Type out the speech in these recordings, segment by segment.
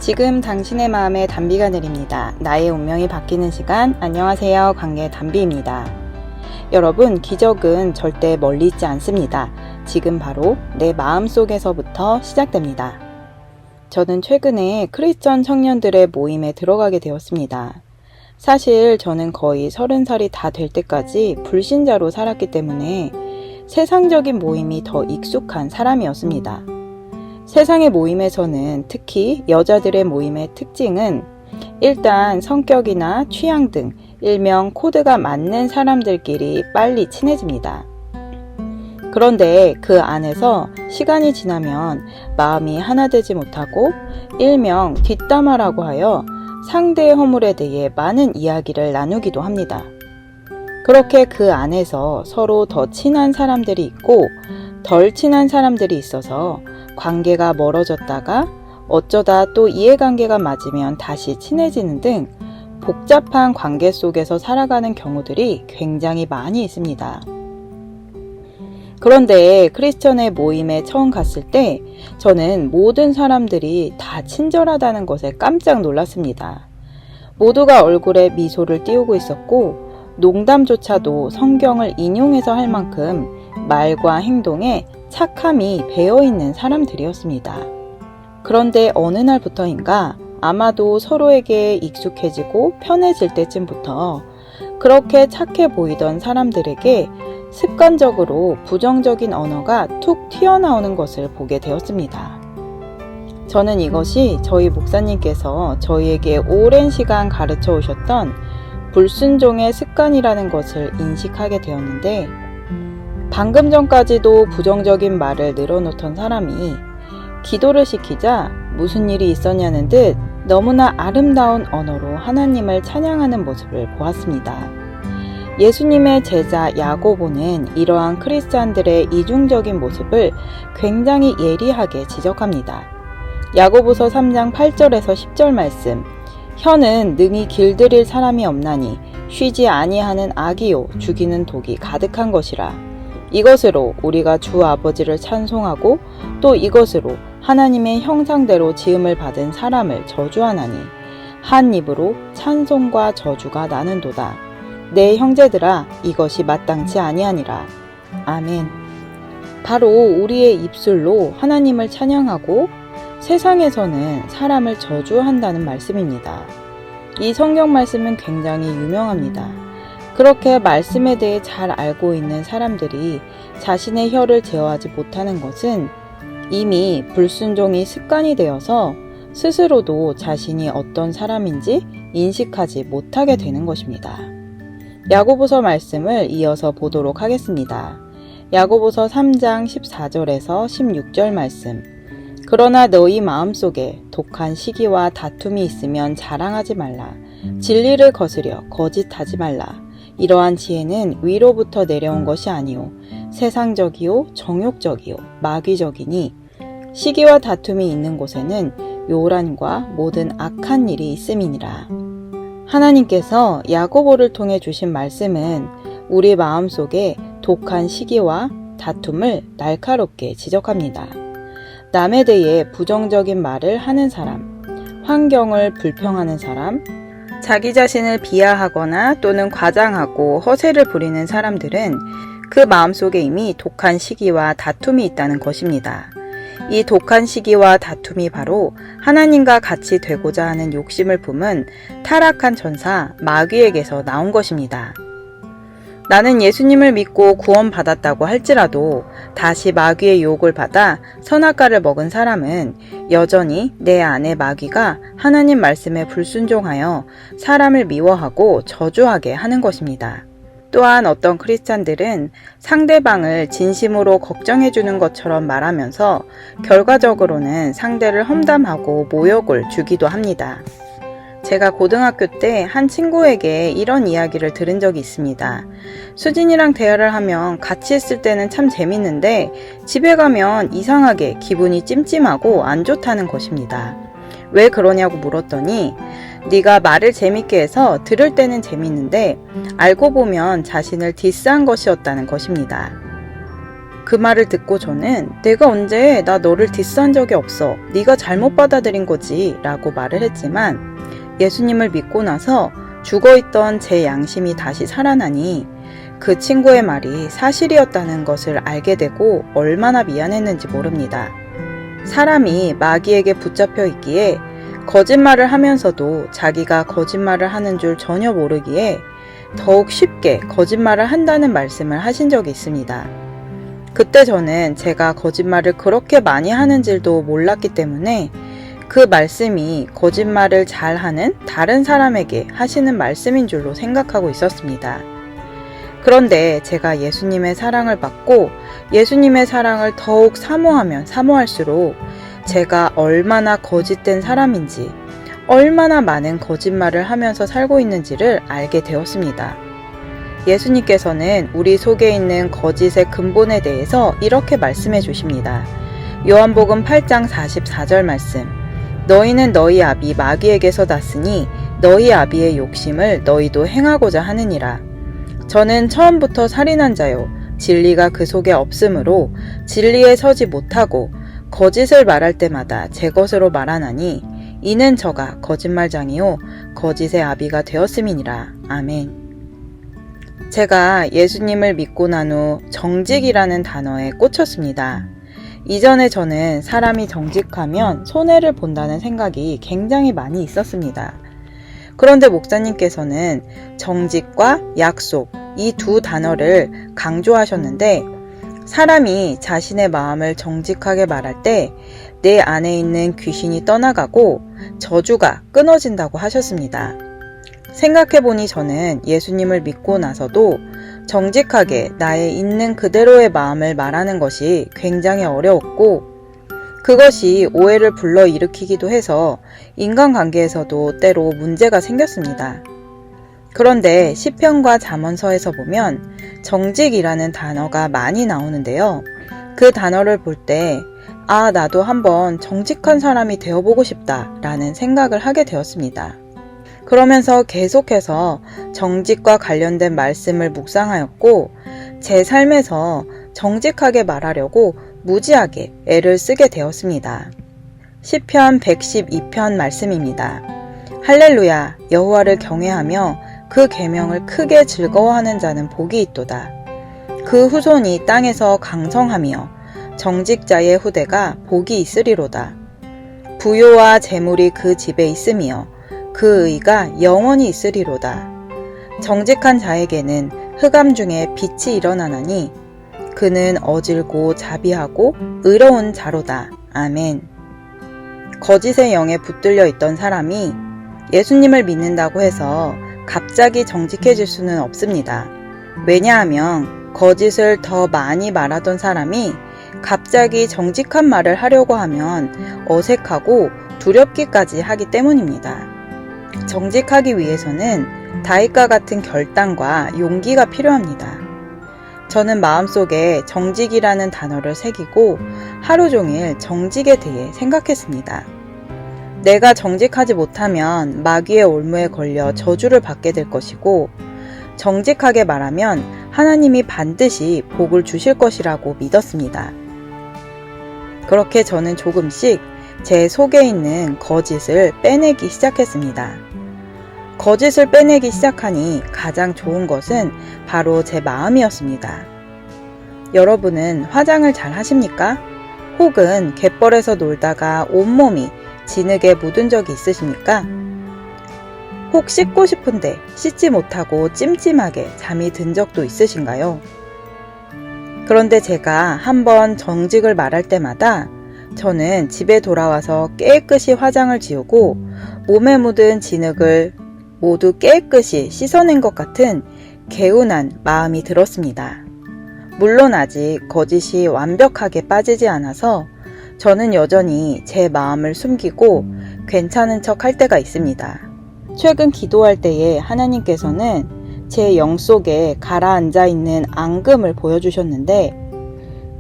지금 당신의 마음에 단비가 내립니다. 나의 운명이 바뀌는 시간. 안녕하세요. 관계 단비입니다. 여러분, 기적은 절대 멀리 있지 않습니다. 지금 바로 내 마음속에서부터 시작됩니다. 저는 최근에 크리스천 청년들의 모임에 들어가게 되었습니다. 사실 저는 거의 30살이 다 될 때까지 불신자로 살았기 때문에 세상적인 모임이 더 익숙한 사람이었습니다. 세상의 모임에서는 특히 여자들의 모임의 특징은 일단 성격이나 취향 등 일명 코드가 맞는 사람들끼리 빨리 친해집니다. 그런데 그 안에서 시간이 지나면 마음이 하나 되지 못하고 일명 뒷담화라고 하여 상대의 허물에 대해 많은 이야기를 나누기도 합니다. 그렇게 그 안에서 서로 더 친한 사람들이 있고 덜 친한 사람들이 있어서 관계가 멀어졌다가 어쩌다 또 이해관계가 맞으면 다시 친해지는 등 복잡한 관계 속에서 살아가는 경우들이 굉장히 많이 있습니다. 그런데 크리스천의 모임에 처음 갔을 때 저는 모든 사람들이 다 친절하다는 것에 깜짝 놀랐습니다. 모두가 얼굴에 미소를 띄우고 있었고 농담조차도 성경을 인용해서 할 만큼 말과 행동에 착함이 배어있는 사람들이었습니다. 그런데 어느 날부터인가 아마도 서로에게 익숙해지고 편해질 때쯤부터 그렇게 착해 보이던 사람들에게 습관적으로 부정적인 언어가 툭 튀어나오는 것을 보게 되었습니다. 저는 이것이 저희 목사님께서 저희에게 오랜 시간 가르쳐 오셨던 불순종의 습관이라는 것을 인식하게 되었는데, 방금 전까지도 부정적인 말을 늘어놓던 사람이 기도를 시키자 무슨 일이 있었냐는 듯 너무나 아름다운 언어로 하나님을 찬양하는 모습을 보았습니다. 예수님의 제자 야고보는 이러한 크리스찬들의 이중적인 모습을 굉장히 예리하게 지적합니다. 야고보서 3장 8절에서 10절 말씀, 혀는 능히 길들일 사람이 없나니 쉬지 아니하는 악이요 죽이는 독이 가득한 것이라. 이것으로 우리가 주 아버지를 찬송하고 또 이것으로 하나님의 형상대로 지음을 받은 사람을 저주하나니 한 입으로 찬송과 저주가 나는도다. 내 형제들아, 이것이 마땅치 아니하니라. 아멘. 바로 우리의 입술로 하나님을 찬양하고 세상에서는 사람을 저주한다는 말씀입니다. 이 성경 말씀은 굉장히 유명합니다. 그렇게 말씀에 대해 잘 알고 있는 사람들이 자신의 혀를 제어하지 못하는 것은 이미 불순종이 습관이 되어서 스스로도 자신이 어떤 사람인지 인식하지 못하게 되는 것입니다. 야고보서 말씀을 이어서 보도록 하겠습니다. 야고보서 3장 14절에서 16절 말씀, 그러나 너희 마음속에 독한 시기와 다툼이 있으면 자랑하지 말라. 진리를 거스려 거짓하지 말라. 이러한 지혜는 위로부터 내려온 것이 아니요 세상적이요 정욕적이요 마귀적이니 시기와 다툼이 있는 곳에는 요란과 모든 악한 일이 있음이니라. 하나님께서 야고보를 통해 주신 말씀은 우리 마음속에 독한 시기와 다툼을 날카롭게 지적합니다. 남에 대해 부정적인 말을 하는 사람, 환경을 불평하는 사람, 자기 자신을 비하하거나 또는 과장하고 허세를 부리는 사람들은 그 마음속에 이미 독한 시기와 다툼이 있다는 것입니다. 이 독한 시기와 다툼이 바로 하나님과 같이 되고자 하는 욕심을 품은 타락한 천사 마귀에게서 나온 것입니다. 나는 예수님을 믿고 구원받았다고 할지라도 다시 마귀의 유혹을 받아 선악과를 먹은 사람은 여전히 내 안에 마귀가 하나님 말씀에 불순종하여 사람을 미워하고 저주하게 하는 것입니다. 또한 어떤 크리스찬들은 상대방을 진심으로 걱정해 주는 것처럼 말하면서 결과적으로는 상대를 험담하고 모욕을 주기도 합니다. 제가 고등학교 때 한 친구에게 이런 이야기를 들은 적이 있습니다. 수진이랑 대화를 하면 같이 있을 때는 참 재밌는데 집에 가면 이상하게 기분이 찜찜하고 안 좋다는 것입니다. 왜 그러냐고 물었더니 네가 말을 재밌게 해서 들을 때는 재밌는데 알고 보면 자신을 디스한 것이었다는 것입니다. 그 말을 듣고 저는 내가 언제 나 너를 디스한 적이 없어. 네가 잘못 받아들인 거지 라고 말을 했지만 예수님을 믿고 나서 죽어있던 제 양심이 다시 살아나니 그 친구의 말이 사실이었다는 것을 알게 되고 얼마나 미안했는지 모릅니다. 사람이 마귀에게 붙잡혀 있기에 거짓말을 하면서도 자기가 거짓말을 하는 줄 전혀 모르기에 더욱 쉽게 거짓말을 한다는 말씀을 하신 적이 있습니다. 그때 저는 제가 거짓말을 그렇게 많이 하는 줄도 몰랐기 때문에 그 말씀이 거짓말을 잘하는 다른 사람에게 하시는 말씀인 줄로 생각하고 있었습니다. 그런데 제가 예수님의 사랑을 받고 예수님의 사랑을 더욱 사모하면 사모할수록 제가 얼마나 거짓된 사람인지, 얼마나 많은 거짓말을 하면서 살고 있는지를 알게 되었습니다. 예수님께서는 우리 속에 있는 거짓의 근본에 대해서 이렇게 말씀해 주십니다. 요한복음 8장 44절 말씀. 너희는 너희 아비 마귀에게서 났으니 너희 아비의 욕심을 너희도 행하고자 하느니라. 저는 처음부터 살인한 자요 진리가 그 속에 없으므로 진리에 서지 못하고 거짓을 말할 때마다 제 것으로 말하나니 이는 저가 거짓말장이요 거짓의 아비가 되었음이니라. 아멘. 제가 예수님을 믿고 난 후 정직이라는 단어에 꽂혔습니다. 이전에 저는 사람이 정직하면 손해를 본다는 생각이 굉장히 많이 있었습니다. 그런데 목사님께서는 정직과 약속, 이 두 단어를 강조하셨는데 사람이 자신의 마음을 정직하게 말할 때 내 안에 있는 귀신이 떠나가고 저주가 끊어진다고 하셨습니다. 생각해보니 저는 예수님을 믿고 나서도 정직하게 나의 있는 그대로의 마음을 말하는 것이 굉장히 어려웠고 그것이 오해를 불러일으키기도 해서 인간관계에서도 때로 문제가 생겼습니다. 그런데 시편과 잠언서에서 보면 정직이라는 단어가 많이 나오는데요. 그 단어를 볼 때 나도 한번 정직한 사람이 되어보고 싶다 라는 생각을 하게 되었습니다. 그러면서 계속해서 정직과 관련된 말씀을 묵상하였고 제 삶에서 정직하게 말하려고 무지하게 애를 쓰게 되었습니다. 시편 112편 말씀입니다. 할렐루야 여호와를 경외하며 그 계명을 크게 즐거워하는 자는 복이 있도다. 그 후손이 땅에서 강성하며 정직자의 후대가 복이 있으리로다. 부요와 재물이 그 집에 있으며 그 의가 영원히 있으리로다. 정직한 자에게는 흑암 중에 빛이 일어나나니 그는 어질고 자비하고 의로운 자로다. 아멘. 거짓의 영에 붙들려 있던 사람이 예수님을 믿는다고 해서 갑자기 정직해질 수는 없습니다. 왜냐하면 거짓을 더 많이 말하던 사람이 갑자기 정직한 말을 하려고 하면 어색하고 두렵기까지 하기 때문입니다. 정직하기 위해서는 다윗과 같은 결단과 용기가 필요합니다. 저는 마음속에 정직이라는 단어를 새기고 하루 종일 정직에 대해 생각했습니다. 내가 정직하지 못하면 마귀의 올무에 걸려 저주를 받게 될 것이고 정직하게 말하면 하나님이 반드시 복을 주실 것이라고 믿었습니다. 그렇게 저는 조금씩 제 속에 있는 거짓을 빼내기 시작했습니다. 거짓을 빼내기 시작하니 가장 좋은 것은 바로 제 마음이었습니다. 여러분은 화장을 잘 하십니까? 혹은 갯벌에서 놀다가 온몸이 진흙에 묻은 적이 있으십니까? 혹 씻고 싶은데 씻지 못하고 찜찜하게 잠이 든 적도 있으신가요? 그런데 제가 한번 정직을 말할 때마다 저는 집에 돌아와서 깨끗이 화장을 지우고 몸에 묻은 진흙을 모두 깨끗이 씻어낸 것 같은 개운한 마음이 들었습니다. 물론 아직 거짓이 완벽하게 빠지지 않아서 저는 여전히 제 마음을 숨기고 괜찮은 척 할 때가 있습니다. 최근 기도할 때에 하나님께서는 제 영 속에 가라앉아 있는 앙금을 보여주셨는데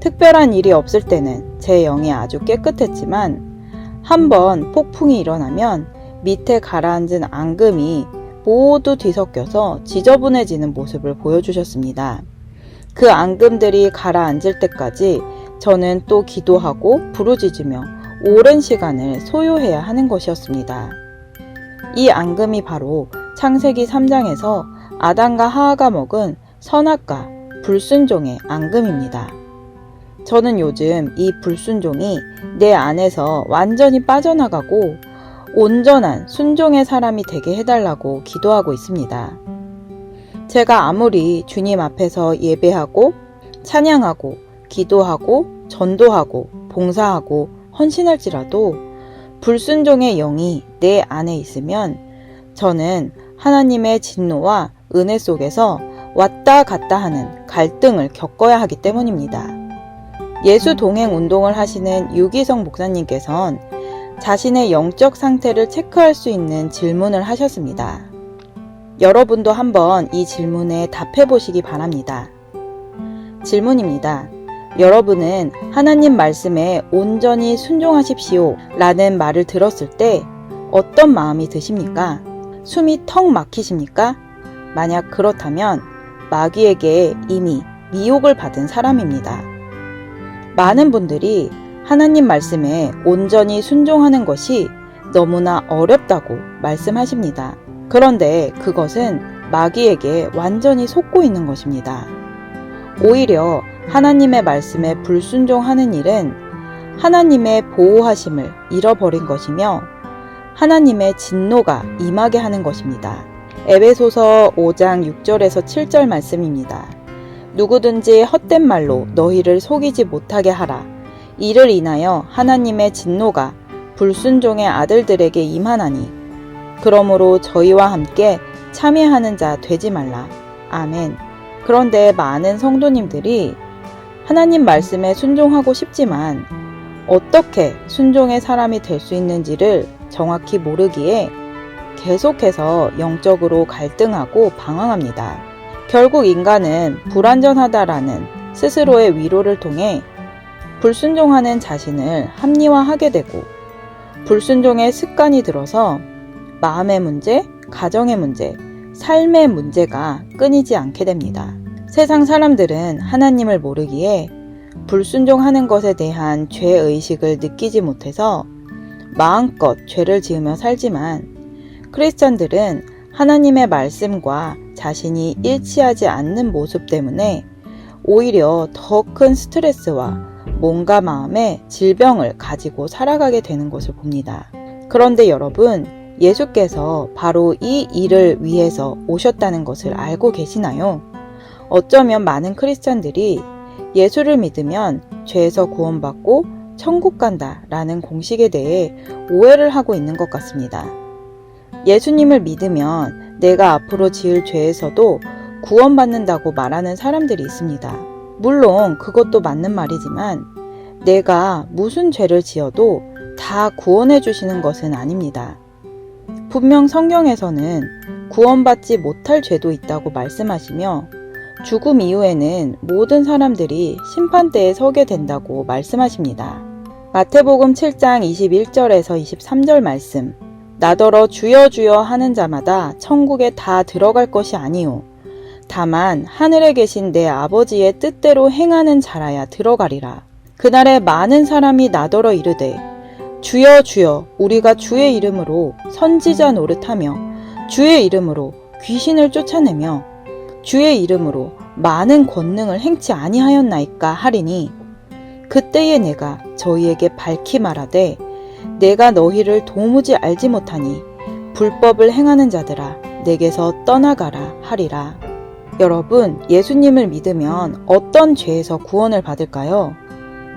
특별한 일이 없을 때는 제 영이 아주 깨끗했지만 한번 폭풍이 일어나면 밑에 가라앉은 앙금이 모두 뒤섞여서 지저분해지는 모습을 보여주셨습니다. 그 앙금들이 가라앉을 때까지 저는 또 기도하고 부르짖으며 오랜 시간을 소요해야 하는 것이었습니다. 이 앙금이 바로 창세기 3장에서 아담과 하하가 먹은 선악과 불순종의 앙금입니다. 저는 요즘 이 불순종이 내 안에서 완전히 빠져나가고 온전한 순종의 사람이 되게 해달라고 기도하고 있습니다. 제가 아무리 주님 앞에서 예배하고 찬양하고 기도하고 전도하고 봉사하고 헌신할지라도 불순종의 영이 내 안에 있으면 저는 하나님의 진노와 은혜 속에서 왔다 갔다 하는 갈등을 겪어야 하기 때문입니다. 예수 동행 운동을 하시는 유기성 목사님께서는 자신의 영적 상태를 체크할 수 있는 질문을 하셨습니다. 여러분도 한번 이 질문에 답해 보시기 바랍니다. 질문입니다. 여러분은 하나님 말씀에 온전히 순종하십시오 라는 말을 들었을 때 어떤 마음이 드십니까? 숨이 턱 막히십니까? 만약 그렇다면 마귀에게 이미 미혹을 받은 사람입니다. 많은 분들이 하나님 말씀에 온전히 순종하는 것이 너무나 어렵다고 말씀하십니다. 그런데 그것은 마귀에게 완전히 속고 있는 것입니다. 오히려 하나님의 말씀에 불순종하는 일은 하나님의 보호하심을 잃어버린 것이며 하나님의 진노가 임하게 하는 것입니다. 에베소서 5장 6절에서 7절 말씀입니다. 누구든지 헛된 말로 너희를 속이지 못하게 하라. 이를 인하여 하나님의 진노가 불순종의 아들들에게 임하나니 그러므로 저희와 함께 참여하는 자 되지 말라. 아멘. 그런데 많은 성도님들이 하나님 말씀에 순종하고 싶지만 어떻게 순종의 사람이 될 수 있는지를 정확히 모르기에 계속해서 영적으로 갈등하고 방황합니다. 결국 인간은 불완전하다라는 스스로의 위로를 통해 불순종하는 자신을 합리화하게 되고 불순종의 습관이 들어서 마음의 문제, 가정의 문제, 삶의 문제가 끊이지 않게 됩니다. 세상 사람들은 하나님을 모르기에 불순종하는 것에 대한 죄의식을 느끼지 못해서 마음껏 죄를 지으며 살지만 크리스찬들은 하나님의 말씀과 자신이 일치하지 않는 모습 때문에 오히려 더 큰 스트레스와 몸과 마음의 질병을 가지고 살아가게 되는 것을 봅니다. 그런데 여러분, 예수께서 바로 이 일을 위해서 오셨다는 것을 알고 계시나요? 어쩌면 많은 크리스찬들이 예수를 믿으면 죄에서 구원받고 천국 간다 라는 공식에 대해 오해를 하고 있는 것 같습니다. 예수님을 믿으면 내가 앞으로 지을 죄에서도 구원받는다고 말하는 사람들이 있습니다. 물론 그것도 맞는 말이지만 내가 무슨 죄를 지어도 다 구원해 주시는 것은 아닙니다. 분명 성경에서는 구원받지 못할 죄도 있다고 말씀하시며 죽음 이후에는 모든 사람들이 심판대에 서게 된다고 말씀하십니다. 마태복음 7장 21절에서 23절 말씀. 나더러 주여 주여 하는 자마다 천국에 다 들어갈 것이 아니요 다만 하늘에 계신 내 아버지의 뜻대로 행하는 자라야 들어가리라. 그날에 많은 사람이 나더러 이르되 주여 주여 우리가 주의 이름으로 선지자 노릇하며 주의 이름으로 귀신을 쫓아내며 주의 이름으로 많은 권능을 행치 아니하였나이까 하리니 그때에 내가 저희에게 밝히 말하되 내가 너희를 도무지 알지 못하니 불법을 행하는 자들아 내게서 떠나가라 하리라. 여러분, 예수님을 믿으면 어떤 죄에서 구원을 받을까요?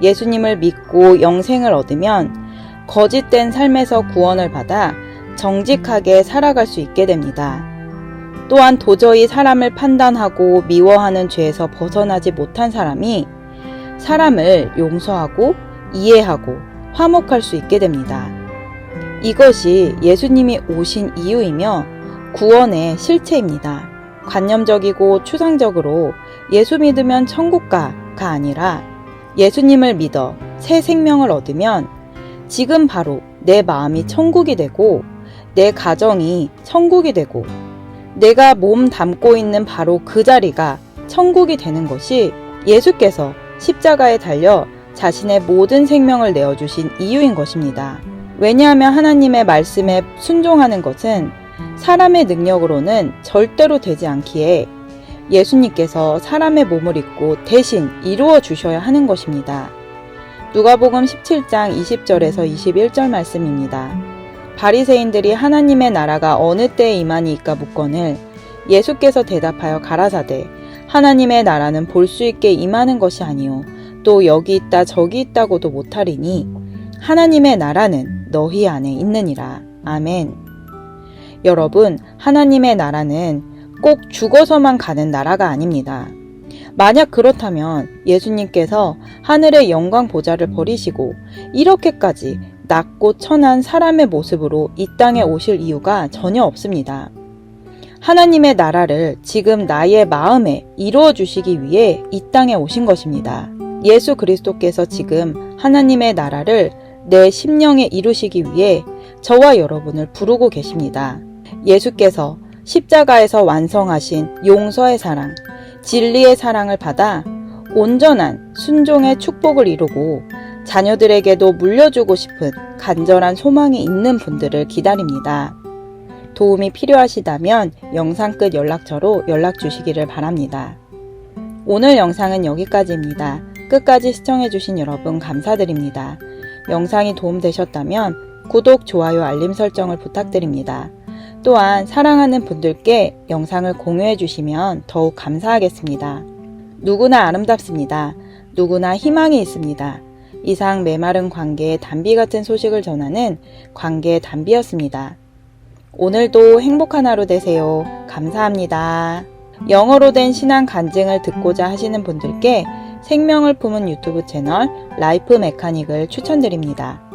예수님을 믿고 영생을 얻으면 거짓된 삶에서 구원을 받아 정직하게 살아갈 수 있게 됩니다. 또한 도저히 사람을 판단하고 미워하는 죄에서 벗어나지 못한 사람이 사람을 용서하고 이해하고 화목할 수 있게 됩니다. 이것이 예수님이 오신 이유이며 구원의 실체입니다. 관념적이고 추상적으로 예수 믿으면 천국 가가 아니라 예수님을 믿어 새 생명을 얻으면 지금 바로 내 마음이 천국이 되고 내 가정이 천국이 되고 내가 몸 담고 있는 바로 그 자리가 천국이 되는 것이 예수께서 십자가에 달려 자신의 모든 생명을 내어주신 이유인 것입니다. 왜냐하면 하나님의 말씀에 순종하는 것은 사람의 능력으로는 절대로 되지 않기에 예수님께서 사람의 몸을 입고 대신 이루어 주셔야 하는 것입니다. 누가복음 17장 20절에서 21절 말씀입니다. 바리새인들이 하나님의 나라가 어느 때에 임하니이까 묻거늘 예수께서 대답하여 가라사대 하나님의 나라는 볼 수 있게 임하는 것이 아니요 또 여기 있다 저기 있다고도 못하리니 하나님의 나라는 너희 안에 있느니라. 아멘. 여러분, 하나님의 나라는 꼭 죽어서만 가는 나라가 아닙니다. 만약 그렇다면 예수님께서 하늘의 영광 보좌를 버리시고 이렇게까지 낮고 천한 사람의 모습으로 이 땅에 오실 이유가 전혀 없습니다. 하나님의 나라를 지금 나의 마음에 이루어 주시기 위해 이 땅에 오신 것입니다. 예수 그리스도께서 지금 하나님의 나라를 내 심령에 이루시기 위해 저와 여러분을 부르고 계십니다. 예수께서 십자가에서 완성하신 용서의 사랑, 진리의 사랑을 받아 온전한 순종의 축복을 이루고 자녀들에게도 물려주고 싶은 간절한 소망이 있는 분들을 기다립니다. 도움이 필요하시다면 영상 끝 연락처로 연락 주시기를 바랍니다. 오늘 영상은 여기까지입니다. 끝까지 시청해주신 여러분 감사드립니다. 영상이 도움되셨다면 구독, 좋아요, 알림 설정을 부탁드립니다. 또한 사랑하는 분들께 영상을 공유해 주시면 더욱 감사하겠습니다. 누구나 아름답습니다. 누구나 희망이 있습니다. 이상 메마른 관계의 단비 같은 소식을 전하는 관계의 단비였습니다. 오늘도 행복한 하루 되세요. 감사합니다. 영어로 된 신앙 간증을 듣고자 하시는 분들께 생명을 품은 유튜브 채널 라이프 메카닉을 추천드립니다.